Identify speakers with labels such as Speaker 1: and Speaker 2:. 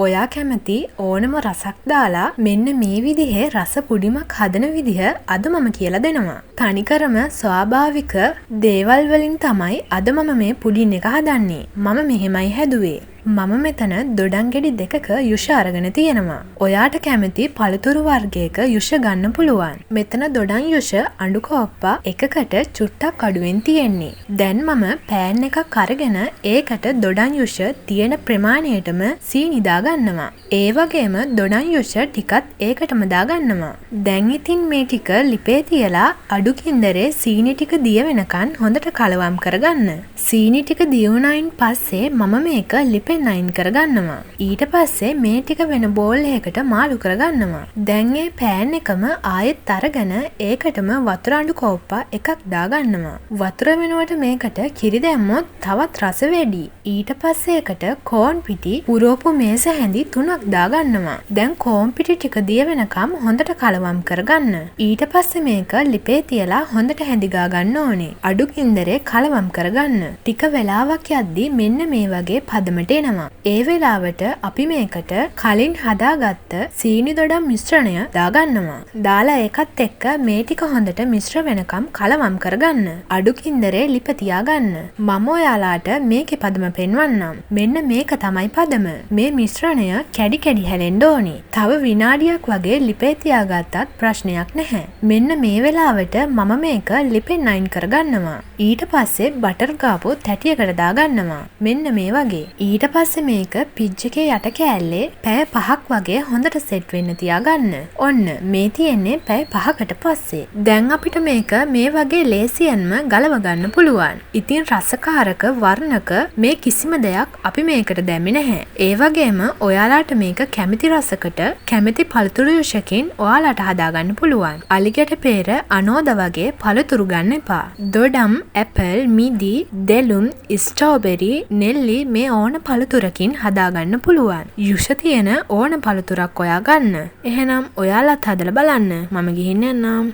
Speaker 1: ඔයා කැමති ඕනම රසක් දාලා මෙන්න මේ විදිහේ රස පුඩිමක් හදන විදිහ අද මම කියලා දෙනවා. තනිකරම ස්වාභාවික දේවල් වලින් තමයි අද මම මේ පුඩින් එක හදන්නේ. මම මෙහෙමයි හැදුවේ. මම මෙතන දොඩම් ගෙඩි දෙකක යුෂ අරගෙන තියෙනවා. ඔයාට කැමති පළතුරු වර්ගයක යුෂ ගන්න පුළුවන්. මෙතන දොඩම් යුෂ අඬු කෝප්පා එකකට චුට්ටක් අඩුවෙන් තියෙන්නේ. දැන් මම පෑන් එකක් අරගෙන ඒකට දොඩම් යුෂ තියෙන ප්‍රමාණයටම සීනි දා ගන්නවා. ඒ වගේම දොඩම් යුෂ ටිකත් ඒකටම දා ගන්නවා. දැන් ඉතින් මේ ටික ලිපේ තියලා අඩු කින්දරේ සීනි ටික දිය වෙනකන් හොඳට කලවම් කරගන්න. සීනි ටික දිය වුණායින් පස්සේ මම මේක ලිපේ නයින් කරගන්නවා. ඊට පස්සේ මේ ටික වෙන බෝල් එකකට මාළු කරගන්නවා. දැන් ඒ පෑන් එකම ආයෙත් අරගෙන ඒකටම වතුර අඬු කෝප්පා එකක් දාගන්නවා. වතුර වෙනුවට මේකට කිරි දැම්මොත් තවත් රස වැඩි. ඊට පස්සේ ඒකට කෝන් පිටි පුරෝපු මේස හැඳි 3ක් දාගන්නවා. දැන් කෝන් පිටි ටික දිය වෙනකම් හොඳට කලවම් කරගන්න. ඊට පස්සේ මේක ලිපේ තියලා හොඳට හැඳිගා ගන්න ඕනේ. අඩු කින්දරේ කලවම් කරගන්න. ටික වෙලාවක් යද්දී මෙන්න මේ වගේ පදමට ඒ වෙලාවට අපි මේකට කලින් හදාගත්ත සීනි දොඩම් මිශ්‍රණය දාගන්නවා. දාලා ඒකත් එක්ක මේ ටික හොඳට මිශ්‍ර වෙනකම් කලවම් කරගන්න. අඩු කින්දරේ ලිප තියාගන්න. මම ඔයාලාට මේකේ පදම පෙන්වන්නම්. මෙන්න මේක තමයි පදම. මේ මිශ්‍රණය කැඩි කැඩි හැලෙන්න ඕනි. තව විනාඩියක් වගේ ලිපේ තියාගත්තත් ප්‍රශ්නයක් නැහැ. මෙන්න මේ වෙලාවට මම මේක ලිපෙන් අයින් කරගන්නවා. ඊට පස්සේ බටර් ගාපු තැටියකට දාගන්නවා. මෙන්න මේ වගේ. ඊට පස්සේ මේක පිජ් එකේ යට කෑල්ලේ පැය 5ක් වගේ හොඳට සෙට් වෙන්න තියාගන්න. ඔන්න මේ තියෙන්නේ පැය 5කට පස්සේ. දැන් අපිට මේක මේ වගේ ලේසියෙන්ම ගලව ගන්න පුළුවන්. ඉතින් රසකාරක වර්ණක මේ කිසිම දෙයක් අපි මේකට දැම්මේ නැහැ. ඒ වගේම ඔයාලාට මේක කැමති රසකට කැමති පළතුරු යුෂකින් ඔයාලාට හදාගන්න පුළුවන්. අලිගැට peer අනෝද වගේ පළතුරු ගන්න එපා. දොඩම්, ඇපල්, මිදි, දෙලුම්, ස්ට්‍රෝබෙරි, නෙල්ලි මේ ඕන පළතුරකින් හදාගන්න පුළුවන්. යුෂ තියෙන ඕන පළතුරක් ඔයා ගන්න. එහෙනම් ඔයාලත් හදලා බලන්න. මම ගිහින් යන්නම්.